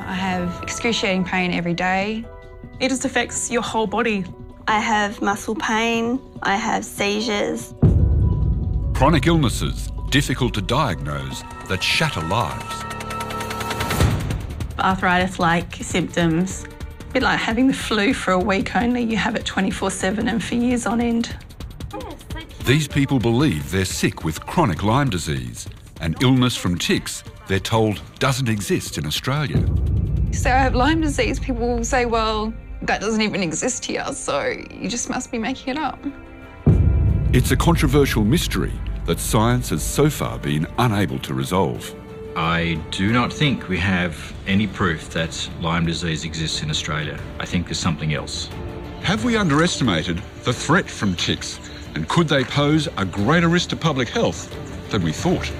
I have excruciating pain every day. It just affects your whole body. I have muscle pain, I have seizures. Chronic illnesses, difficult to diagnose, that shatter lives. Arthritis-like symptoms, a bit like having the flu for a week only. You have it 24/7 and for years on end. These people believe they're sick with chronic Lyme disease, an illness from ticks they're told doesn't exist in Australia. So I have Lyme disease, people will say, well, that doesn't even exist here, so you just must be making it up. It's a controversial mystery that science has so far been unable to resolve. I do not think we have any proof that Lyme disease exists in Australia. I think there's something else. Have we underestimated the threat from ticks, and could they pose a greater risk to public health than we thought?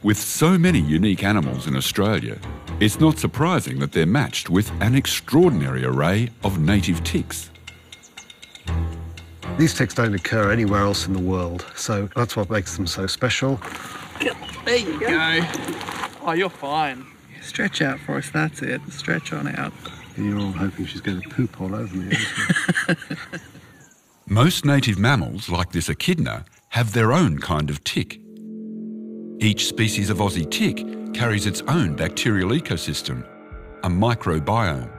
With so many unique animals in Australia, it's not surprising that they're matched with an extraordinary array of native ticks. These ticks don't occur anywhere else in the world, so that's what makes them so special. There you go. Oh, you're fine. Stretch out for us, that's it. Stretch on out. You're all hoping she's going to poop all over me. Most native mammals, like this echidna, have their own kind of tick. Each species of Aussie tick carries its own bacterial ecosystem, a microbiome.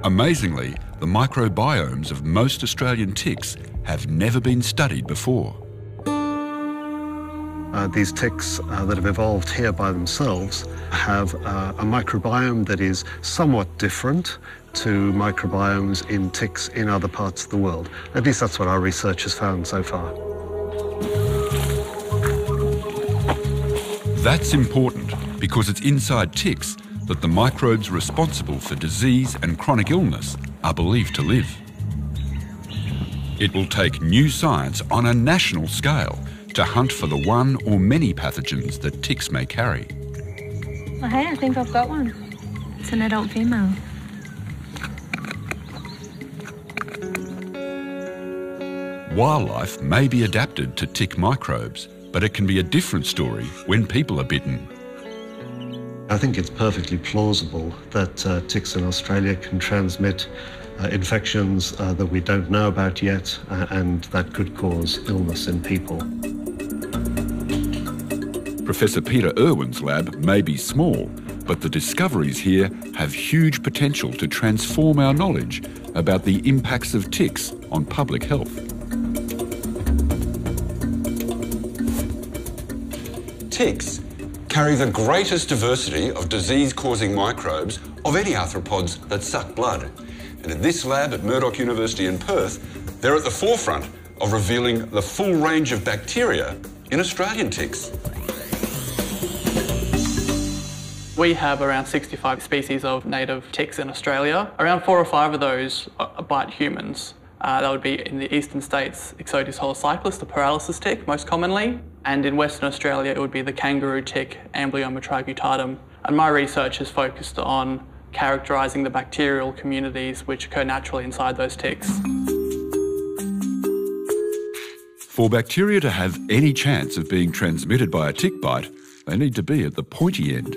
Amazingly, the microbiomes of most Australian ticks have never been studied before. These ticks that have evolved here by themselves have a microbiome that is somewhat different to microbiomes in ticks in other parts of the world. At least that's what our research has found so far. That's important because it's inside ticks that the microbes responsible for disease and chronic illness are believed to live. It will take new science on a national scale to hunt for the one or many pathogens that ticks may carry. Oh, hey, I think I've got one. It's an adult female. Wildlife may be adapted to tick microbes, but it can be a different story when people are bitten. I think it's perfectly plausible that ticks in Australia can transmit infections that we don't know about yet and that could cause illness in people. Professor Peter Irwin's lab may be small, but the discoveries here have huge potential to transform our knowledge about the impacts of ticks on public health. Ticks carry the greatest diversity of disease-causing microbes of any arthropods that suck blood. And in this lab at Murdoch University in Perth, they're at the forefront of revealing the full range of bacteria in Australian ticks. We have around 65 species of native ticks in Australia. Around 4 or 5 of those bite humans. That would be in the eastern states, Ixodes holocyclus, the paralysis tick, most commonly. And in Western Australia, it would be the kangaroo tick, Amblyomma trigutatum. And my research has focused on characterising the bacterial communities which occur naturally inside those ticks. For bacteria to have any chance of being transmitted by a tick bite, they need to be at the pointy end.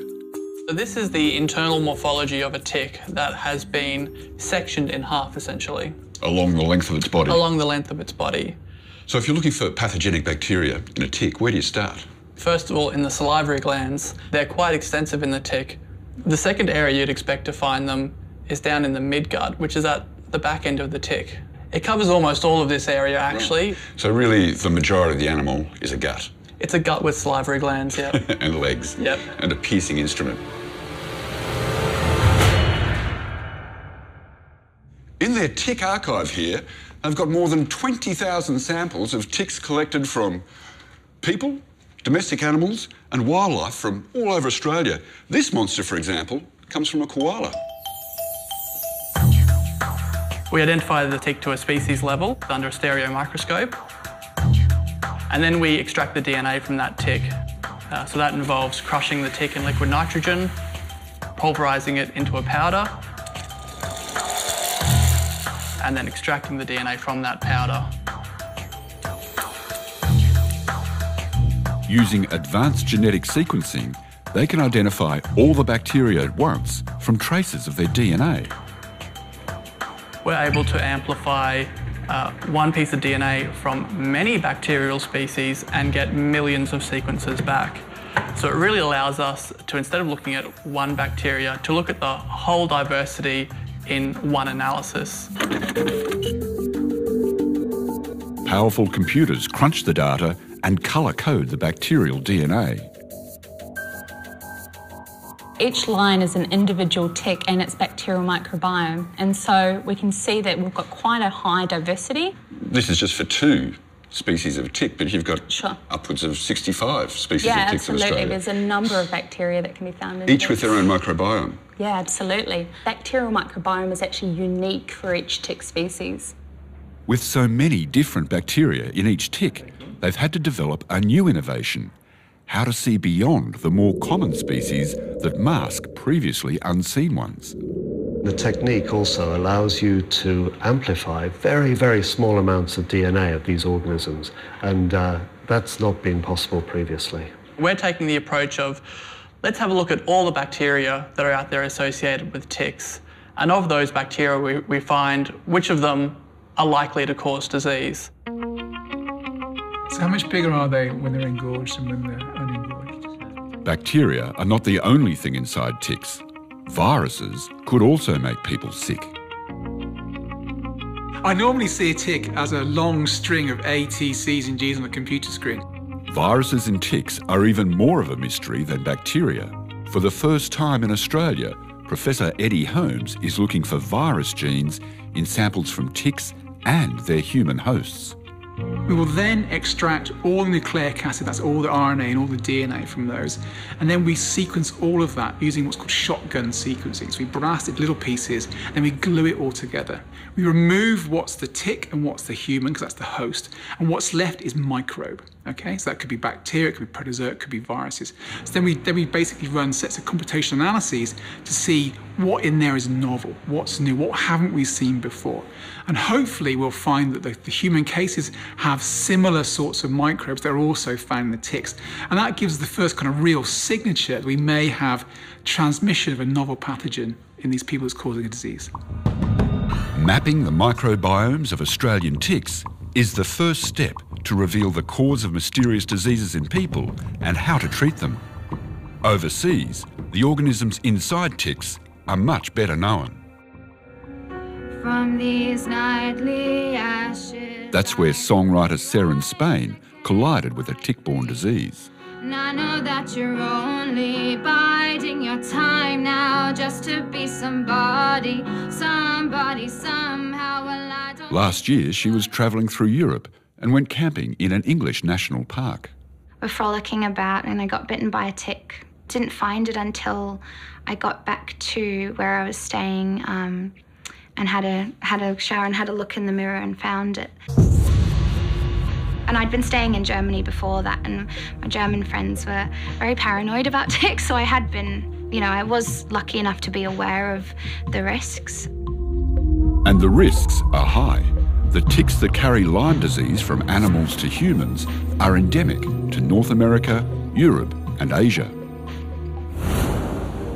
So this is the internal morphology of a tick that has been sectioned in half, essentially. Along the length of its body? Along the length of its body. So if you're looking for pathogenic bacteria in a tick, where do you start? First of all, in the salivary glands. They're quite extensive in the tick. The second area you'd expect to find them is down in the midgut, which is at the back end of the tick. It covers almost all of this area, actually. Right. So really, the majority of the animal is a gut? It's a gut with salivary glands, yeah. And legs? Yep. And a piercing instrument. In their tick archive here, they've got more than 20,000 samples of ticks collected from people, domestic animals and wildlife from all over Australia. This monster, for example, comes from a koala. We identify the tick to a species level under a stereo microscope, and then we extract the DNA from that tick. So that involves crushing the tick in liquid nitrogen, pulverising it into a powder, and then extracting the DNA from that powder. Using advanced genetic sequencing, they can identify all the bacteria at once from traces of their DNA. We're able to amplify one piece of DNA from many bacterial species and get millions of sequences back. So it really allows us to, instead of looking at one bacteria, to look at the whole diversity in one analysis. Powerful computers crunch the data and colour-code the bacterial DNA. Each line is an individual tick and its bacterial microbiome, and so we can see that we've got quite a high diversity. This is just for 2 species of tick, but you've got Sure. upwards of 65 species Yeah, of ticks in absolutely. Australia. There's a number of bacteria that can be found in Each with ticks. their own microbiome. Yeah, absolutely. Bacterial microbiome is actually unique for each tick species. With so many different bacteria in each tick, they've had to develop a new innovation: how to see beyond the more common species that mask previously unseen ones. The technique also allows you to amplify very, very small amounts of DNA of these organisms, and that's not been possible previously. We're taking the approach of, let's have a look at all the bacteria that are out there associated with ticks. And of those bacteria, we find which of them are likely to cause disease. So how much bigger are they when they're engorged and when they're unengorged? Bacteria are not the only thing inside ticks. Viruses could also make people sick. I normally see a tick as a long string of A, T, C's and G's on a computer screen. Viruses in ticks are even more of a mystery than bacteria. For the first time in Australia, Professor Eddie Holmes is looking for virus genes in samples from ticks and their human hosts. We will then extract all the nucleic acid, that's all the RNA and all the DNA from those, and then we sequence all of that using what's called shotgun sequencing. So we blast it little pieces, then we glue it all together. We remove what's the tick and what's the human, because that's the host, and what's left is microbe. Okay, so that could be bacteria, it could be protozoa, it could be viruses. So then we basically run sets of computational analyses to see what in there is novel, what's new, what haven't we seen before. And hopefully we'll find that the human cases have similar sorts of microbes that are also found in the ticks. And that gives the first kind of real signature that we may have transmission of a novel pathogen in these people that's causing a disease. Mapping the microbiomes of Australian ticks is the first step to reveal the cause of mysterious diseases in people and how to treat them. Overseas, the organisms inside ticks are much better known. From these nightly ashes, That's where songwriter Sarah Spain collided with a tick-borne disease. and I know that you're only biding your time now just to be somebody, somehow. Well, I don't. Last year, she was travelling through Europe and went camping in an English national park. We're frolicking about and I got bitten by a tick. Didn't find it until I got back to where I was staying and had a shower and had a look in the mirror and found it. And I'd been staying in Germany before that, and my German friends were very paranoid about ticks, so I had been, I was lucky enough to be aware of the risks. And the risks are high. The ticks that carry Lyme disease from animals to humans are endemic to North America, Europe and Asia.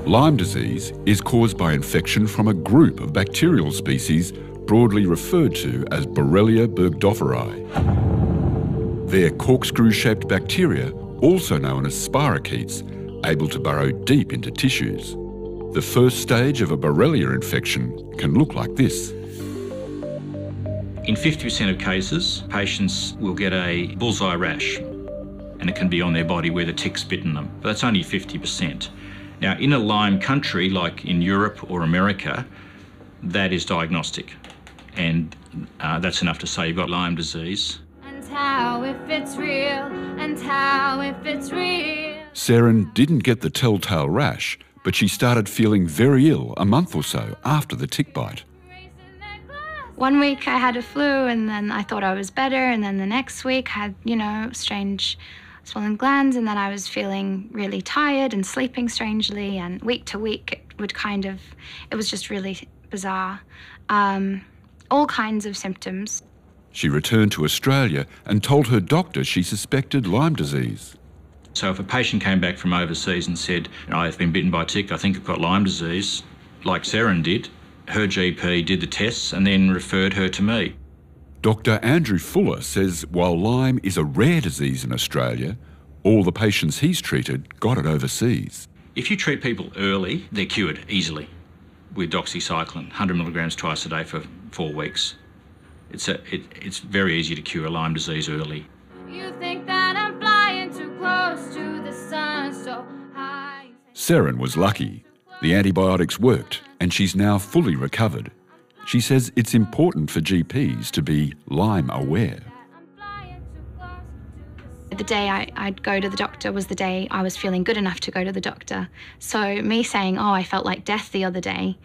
Lyme disease is caused by infection from a group of bacterial species broadly referred to as Borrelia burgdorferi. They're corkscrew-shaped bacteria, also known as spirochetes, able to burrow deep into tissues. The first stage of a Borrelia infection can look like this. In 50% of cases, patients will get a bullseye rash, and it can be on their body where the tick's bitten them. But that's only 50%. Now, in a Lyme country, like in Europe or America, that is diagnostic. And that's enough to say you've got Lyme disease. And how if it's real, and how if it's real. Saren didn't get the telltale rash, but she started feeling very ill a month or so after the tick bite. 1 week I had a flu and then I thought I was better, and then the next week I had, strange swollen glands, and then I was feeling really tired and sleeping strangely, and week to week it was just really bizarre. all kinds of symptoms. She returned to Australia and told her doctor she suspected Lyme disease. So if a patient came back from overseas and said, I've been bitten by a tick, I think I've got Lyme disease, like Seren did, her GP did the tests and then referred her to me. Dr. Andrew Fuller says while Lyme is a rare disease in Australia, all the patients he's treated got it overseas. If you treat people early, they're cured easily with doxycycline, 100 milligrams twice a day for 4 weeks. It's very easy to cure Lyme disease early. You think that I'm flying too close to the sun, so high. Seren was lucky. The antibiotics worked and she's now fully recovered. She says it's important for GPs to be Lyme aware. The day I'd go to the doctor was the day I was feeling good enough to go to the doctor. So me saying, I felt like death the other day,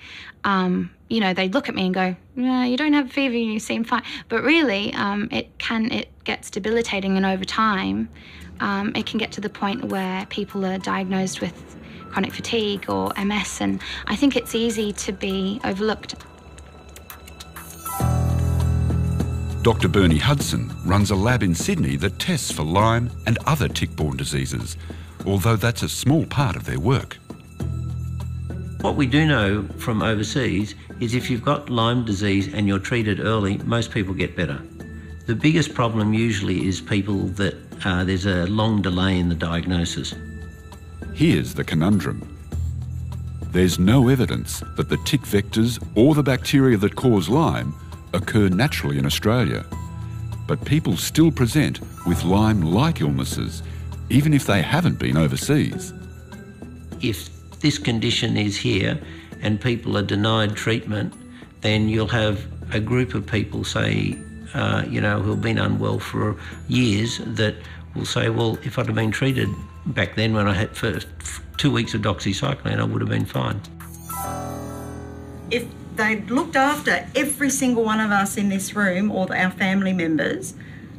they'd look at me and go, you don't have a fever, you seem fine. But really, it gets debilitating, and over time, it can get to the point where people are diagnosed with chronic fatigue or MS, and I think it's easy to be overlooked. Dr. Bernie Hudson runs a lab in Sydney that tests for Lyme and other tick-borne diseases, although that's a small part of their work. What we do know from overseas is if you've got Lyme disease and you're treated early, most people get better. The biggest problem usually is people that there's a long delay in the diagnosis. Here's the conundrum. There's no evidence that the tick vectors or the bacteria that cause Lyme occur naturally in Australia, but people still present with Lyme-like illnesses, even if they haven't been overseas. If this condition is here and people are denied treatment, then you'll have a group of people, say, who've been unwell for years, that will say, well, if I'd have been treated back then when I had first 2 weeks of doxycycline, I would have been fine. If they'd looked after every single one of us in this room, or our family members,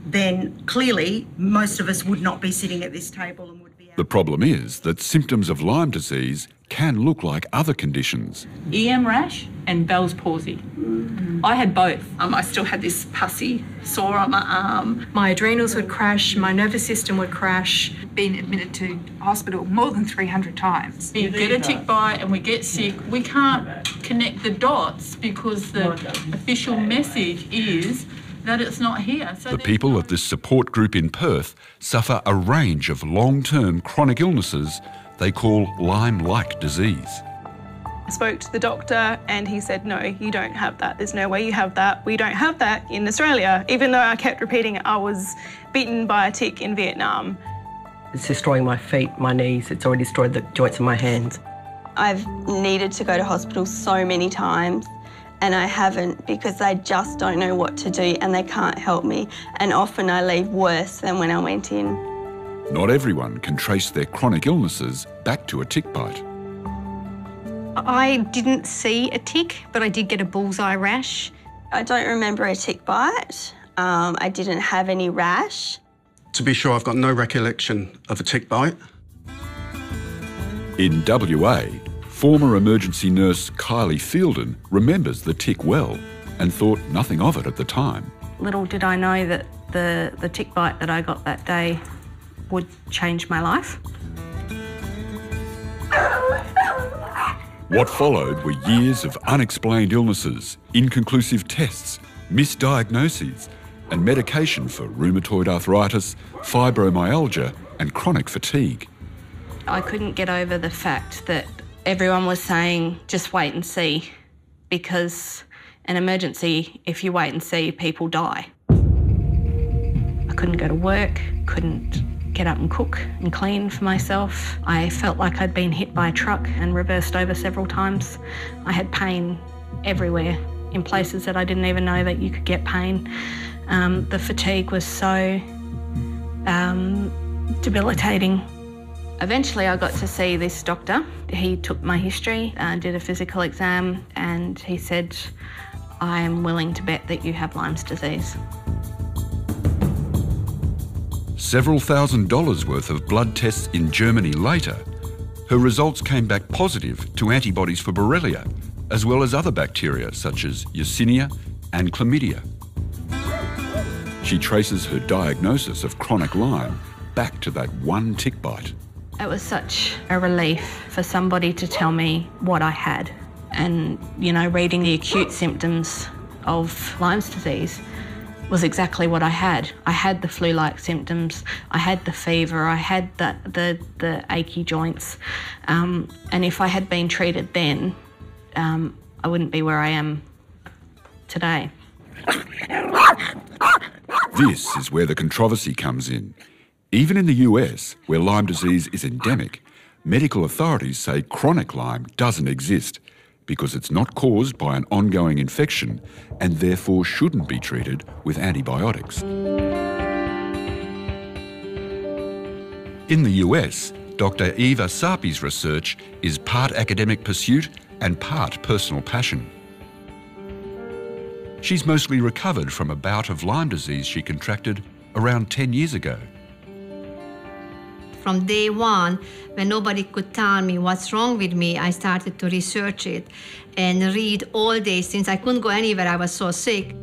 then clearly most of us would not be sitting at this table and would be out. The problem is that symptoms of Lyme disease can look like other conditions. EM rash and Bell's palsy. I had both. I still had this pussy sore on my arm. My adrenals would crash, my nervous system would crash. Been admitted to hospital more than 300 times. You get a tick bite and we get sick. We can't connect the dots because the official message is that it's not here. So the people at this support group in Perth suffer a range of long-term chronic illnesses they call Lyme-like disease. I spoke to the doctor and he said, no, you don't have that. There's no way you have that. We don't have that in Australia, even though I kept repeating I was bitten by a tick in Vietnam. It's destroying my feet, my knees. It's already destroyed the joints of my hands. I've needed to go to hospital so many times and I haven't because they just don't know what to do and they can't help me. And often I leave worse than when I went in. Not everyone can trace their chronic illnesses back to a tick bite. I didn't see a tick, but I did get a bullseye rash. I don't remember a tick bite. I didn't have any rash. To be sure, I've got no recollection of a tick bite. In WA, former emergency nurse Kylie Fielden remembers the tick well and thought nothing of it at the time. Little did I know that the tick bite that I got that day would change my life. What followed were years of unexplained illnesses, inconclusive tests, misdiagnoses, and medication for rheumatoid arthritis, fibromyalgia, and chronic fatigue. I couldn't get over the fact that everyone was saying, just wait and see, because an emergency, if you wait and see, people die. I couldn't go to work, couldn't get up and cook and clean for myself. I felt like I'd been hit by a truck and reversed over several times. I had pain everywhere, in places that I didn't even know that you could get pain. The fatigue was so debilitating. Eventually I got to see this doctor. He took my history, did a physical exam, and he said, I'm willing to bet that you have Lyme's disease. Several $1,000s worth of blood tests in Germany later, her results came back positive to antibodies for Borrelia, as well as other bacteria such as Yersinia and chlamydia. She traces her diagnosis of chronic Lyme back to that one tick bite. It was such a relief for somebody to tell me what I had. And, you know, reading the acute symptoms of Lyme's disease was exactly what I had. I had the flu-like symptoms, I had the fever, I had the achy joints. And if I had been treated then, I wouldn't be where I am today. This is where the controversy comes in. Even in the US, where Lyme disease is endemic, medical authorities say chronic Lyme doesn't exist because it's not caused by an ongoing infection and therefore shouldn't be treated with antibiotics. In the US, Dr. Eva Sapi's research is part academic pursuit and part personal passion. She's mostly recovered from a bout of Lyme disease she contracted around 10 years ago. From day one, when nobody could tell me what's wrong with me, I started to research it and read all day. Since I couldn't go anywhere, I was so sick.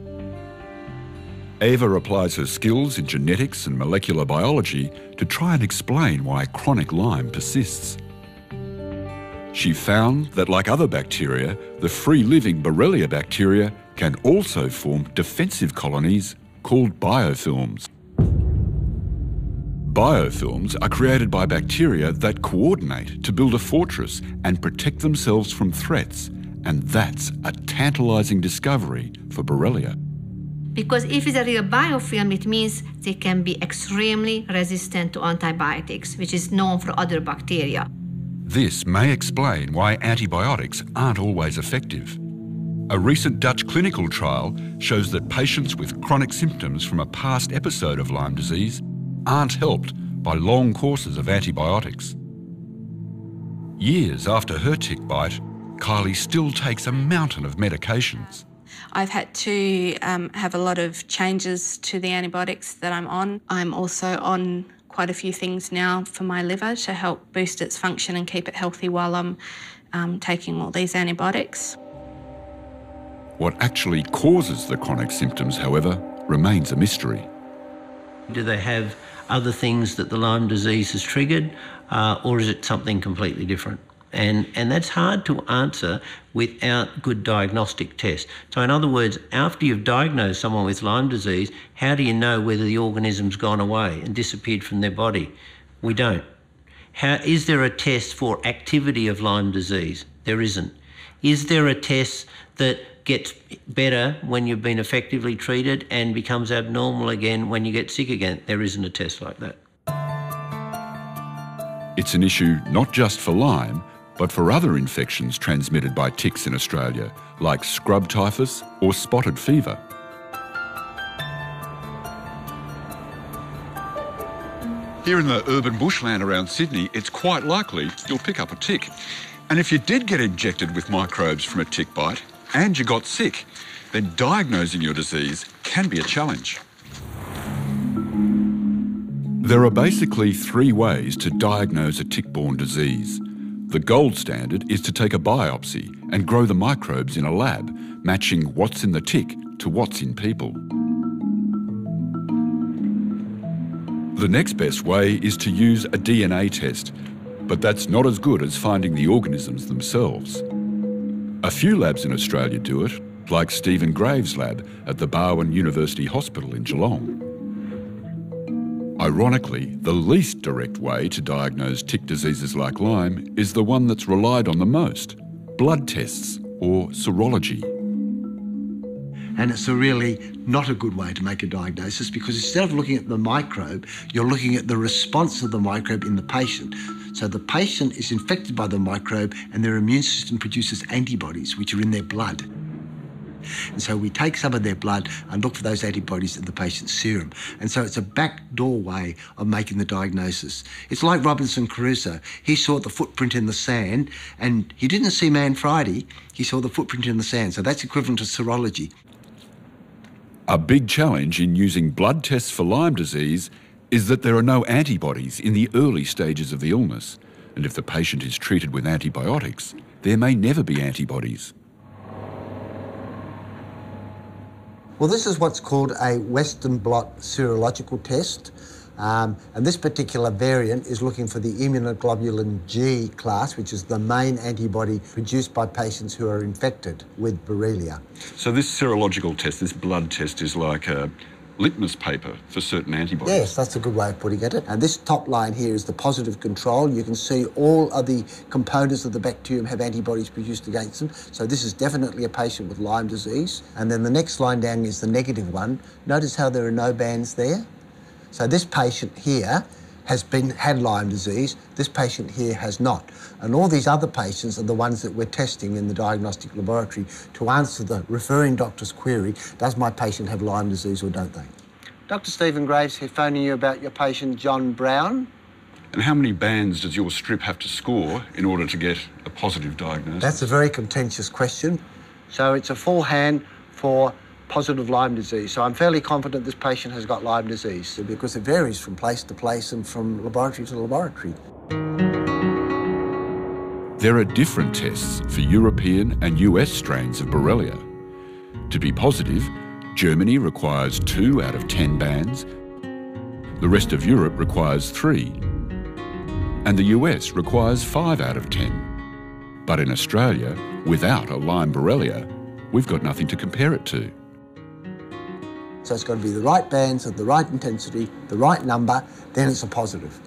Eva applies her skills in genetics and molecular biology to try and explain why chronic Lyme persists. She found that, like other bacteria, the free-living Borrelia bacteria can also form defensive colonies called biofilms. Biofilms are created by bacteria that coordinate to build a fortress and protect themselves from threats, and that's a tantalising discovery for Borrelia. Because if it's a real biofilm, it means they can be extremely resistant to antibiotics, which is known for other bacteria. This may explain why antibiotics aren't always effective. A recent Dutch clinical trial shows that patients with chronic symptoms from a past episode of Lyme disease aren't helped by long courses of antibiotics. Years after her tick bite, Kylie still takes a mountain of medications. I've had to have a lot of changes to the antibiotics that I'm on. I'm also on quite a few things now for my liver to help boost its function and keep it healthy while I'm taking all these antibiotics. What actually causes the chronic symptoms, however, remains a mystery. Do they have other things that the Lyme disease has triggered, or is it something completely different? And that's hard to answer without good diagnostic tests. So in other words, after you've diagnosed someone with Lyme disease, how do you know whether the organism's gone away and disappeared from their body? We don't. Is there a test for activity of Lyme disease? There isn't. Is there a test that gets better when you've been effectively treated and becomes abnormal again when you get sick again? There isn't a test like that. It's an issue not just for Lyme, but for other infections transmitted by ticks in Australia, like scrub typhus or spotted fever. Here in the urban bushland around Sydney, it's quite likely you'll pick up a tick. And if you did get injected with microbes from a tick bite and you got sick, then diagnosing your disease can be a challenge. There are basically 3 ways to diagnose a tick-borne disease. The gold standard is to take a biopsy and grow the microbes in a lab, matching what's in the tick to what's in people. The next best way is to use a DNA test, but that's not as good as finding the organisms themselves. A few labs in Australia do it, like Stephen Graves' lab at the Barwon University Hospital in Geelong. Ironically, the least direct way to diagnose tick diseases like Lyme is the one that's relied on the most: blood tests or serology. And it's really not a good way to make a diagnosis, because instead of looking at the microbe, you're looking at the response of the microbe in the patient. So the patient is infected by the microbe and their immune system produces antibodies, which are in their blood. And so we take some of their blood and look for those antibodies in the patient's serum. And so it's a backdoor way of making the diagnosis. It's like Robinson Crusoe. He saw the footprint in the sand and he didn't see Man Friday, he saw the footprint in the sand. So that's equivalent to serology. A big challenge in using blood tests for Lyme disease is that there are no antibodies in the early stages of the illness. And if the patient is treated with antibiotics, there may never be antibodies. Well, this is what's called a Western blot serological test. And this particular variant is looking for the immunoglobulin G class, which is the main antibody produced by patients who are infected with Borrelia. So this serological test, this blood test, is like a litmus paper for certain antibodies? Yes, that's a good way of putting it. And this top line here is the positive control. You can see all of the components of the bacterium have antibodies produced against them. So this is definitely a patient with Lyme disease. And then the next line down is the negative one. Notice how there are no bands there? So this patient here has had Lyme disease, this patient here has not. And all these other patients are the ones that we're testing in the diagnostic laboratory to answer the referring doctor's query, does my patient have Lyme disease or don't they? Dr. Stephen Graves here phoning you about your patient John Brown. And how many bands does your strip have to score in order to get a positive diagnosis? That's a very contentious question. So it's a full hand for positive Lyme disease. So I'm fairly confident this patient has got Lyme disease because it varies from place to place and from laboratory to laboratory. There are different tests for European and US strains of Borrelia. To be positive, Germany requires 2 out of 10 bands, the rest of Europe requires 3, and the US requires 5 out of 10. But in Australia, without a Lyme Borrelia, we've got nothing to compare it to. So it's got to be the right bands of the right intensity, the right number, then it's a positive.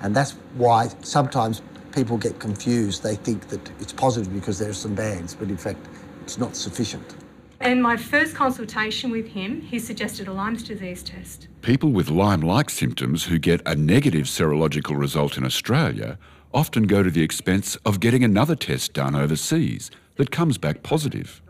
And that's why sometimes people get confused. They think that it's positive because there are some bands, but in fact, it's not sufficient. In my first consultation with him, he suggested a Lyme disease test. People with Lyme-like symptoms who get a negative serological result in Australia often go to the expense of getting another test done overseas that comes back positive.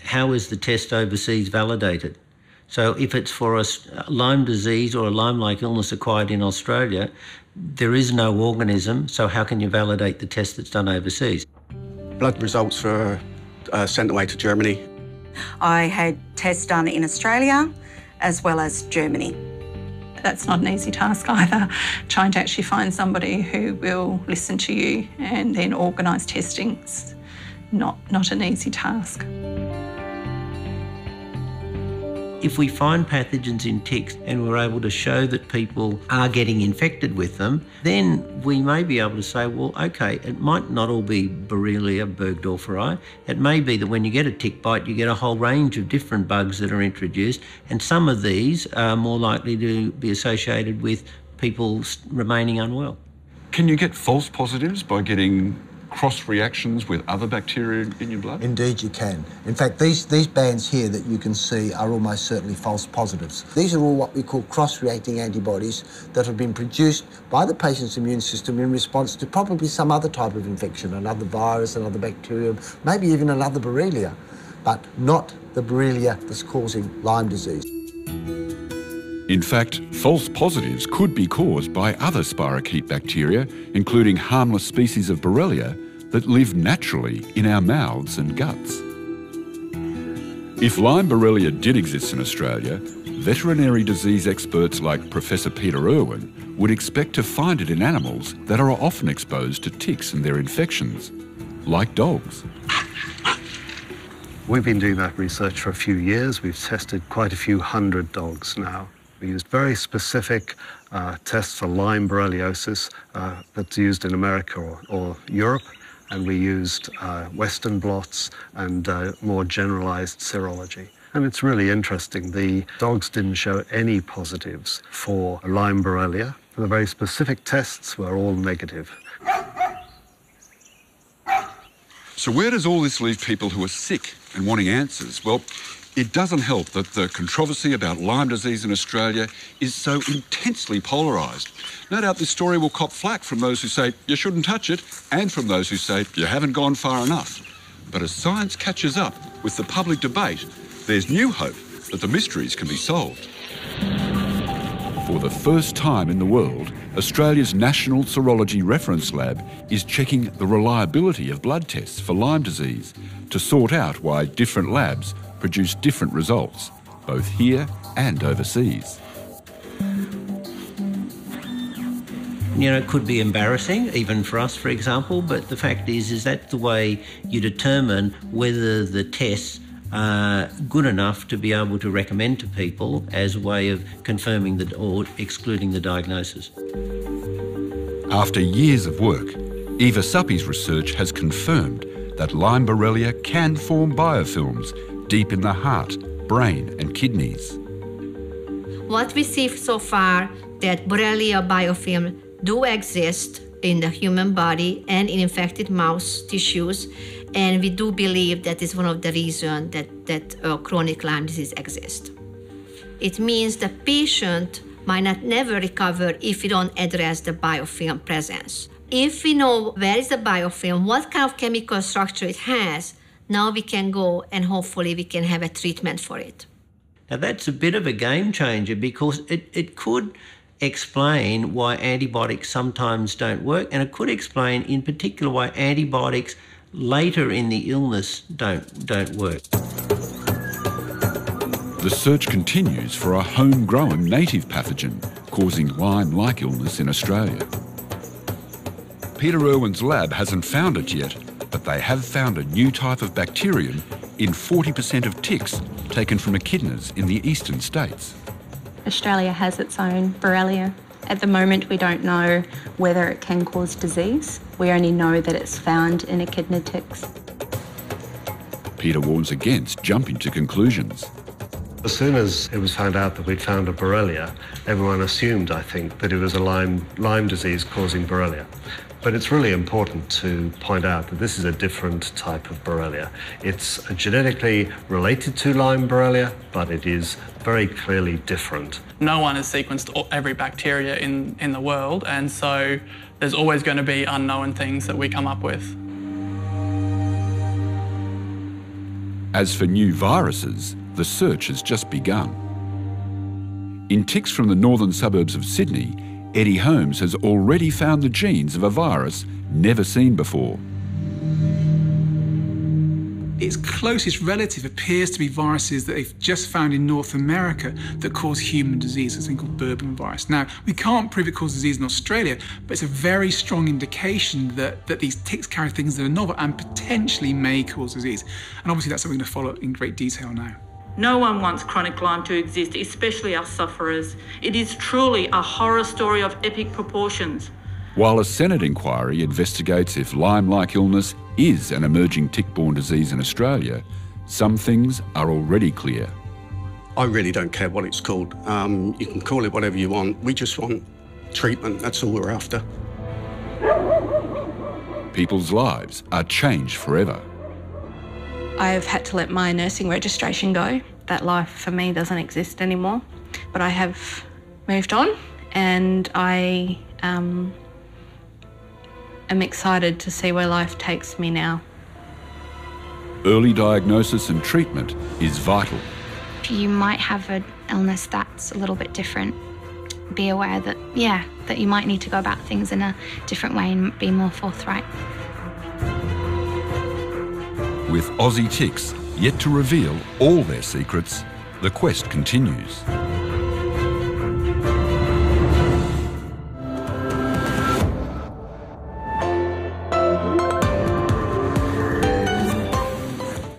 How is the test overseas validated? So if it's for a Lyme disease or a Lyme-like illness acquired in Australia, there is no organism, so how can you validate the test that's done overseas? Blood results were sent away to Germany. I had tests done in Australia as well as Germany. That's not an easy task either, trying to actually find somebody who will listen to you and then organise testings. Not an easy task. If we find pathogens in ticks and we're able to show that people are getting infected with them, then we may be able to say, well, OK, it might not all be Borrelia burgdorferi. It may be that when you get a tick bite, you get a whole range of different bugs that are introduced, and some of these are more likely to be associated with people remaining unwell. Can you get false positives by getting cross reactions with other bacteria in your blood? Indeed you can. In fact, these bands here that you can see are almost certainly false positives. These are all what we call cross-reacting antibodies that have been produced by the patient's immune system in response to probably some other type of infection, another virus, another bacterium, maybe even another Borrelia, but not the Borrelia that's causing Lyme disease. In fact, false positives could be caused by other spirochete bacteria, including harmless species of Borrelia that live naturally in our mouths and guts. If Lyme Borrelia did exist in Australia, veterinary disease experts like Professor Peter Irwin would expect to find it in animals that are often exposed to ticks and their infections, like dogs. We've been doing that research for a few years. We've tested quite a few hundred dogs now. We used very specific tests for Lyme borreliosis that's used in America or Europe, and we used Western blots and more generalised serology. And it's really interesting. The dogs didn't show any positives for Lyme Borrelia. The very specific tests were all negative. So where does all this leave people who are sick and wanting answers? Well, it doesn't help that the controversy about Lyme disease in Australia is so intensely polarised. No doubt this story will cop flack from those who say you shouldn't touch it and from those who say you haven't gone far enough. But as science catches up with the public debate, there's new hope that the mysteries can be solved. For the first time in the world, Australia's National Serology Reference Lab is checking the reliability of blood tests for Lyme disease to sort out why different labs produce different results, both here and overseas. You know, it could be embarrassing, even for us, for example, but the fact is that's the way you determine whether the tests good enough to be able to recommend to people as a way of confirming or excluding the diagnosis. After years of work, Eva Suppy's research has confirmed that Lyme Borrelia can form biofilms deep in the heart, brain and kidneys. What we see so far, that Borrelia biofilm do exist in the human body and in infected mouse tissues, and we do believe that is one of the reasons that chronic Lyme disease exists. It means the patient might not never recover if we don't address the biofilm presence. If we know where is the biofilm, what kind of chemical structure it has, now we can go and hopefully we can have a treatment for it. Now that's a bit of a game changer, because it could explain why antibiotics sometimes don't work, and it could explain in particular why antibiotics later in the illness don't work. The search continues for a homegrown native pathogen causing Lyme-like illness in Australia. Peter Irwin's lab hasn't found it yet, but they have found a new type of bacterium in 40% of ticks taken from echidnas in the eastern states. Australia has its own Borrelia. At the moment, we don't know whether it can cause disease. We only know that it's found in echidna ticks. Peter warns against jumping to conclusions. As soon as it was found out that we'd found a Borrelia, everyone assumed, I think, that it was a Lyme disease causing Borrelia. But it's really important to point out that this is a different type of Borrelia. It's genetically related to Lyme Borrelia, but it is very clearly different. No one has sequenced every bacteria in the world, and so there's always going to be unknown things that we come up with. As for new viruses, the search has just begun. In ticks from the northern suburbs of Sydney, Eddie Holmes has already found the genes of a virus never seen before. Its closest relative appears to be viruses that they've just found in North America that cause human disease, it's a thing called Bourbon virus. Now, we can't prove it causes disease in Australia, but it's a very strong indication that these ticks carry things that are novel and potentially may cause disease. And obviously that's something to follow in great detail now. No one wants chronic Lyme to exist, especially us sufferers. It is truly a horror story of epic proportions. While a Senate inquiry investigates if Lyme-like illness is an emerging tick-borne disease in Australia, some things are already clear. I really don't care what it's called. You can call it whatever you want. We just want treatment. That's all we're after. People's lives are changed forever. I've had to let my nursing registration go. That life for me doesn't exist anymore. But I have moved on, and I am excited to see where life takes me now. Early diagnosis and treatment is vital. You might have an illness that's a little bit different. Be aware that, that you might need to go about things in a different way and be more forthright. With Aussie ticks yet to reveal all their secrets, the quest continues.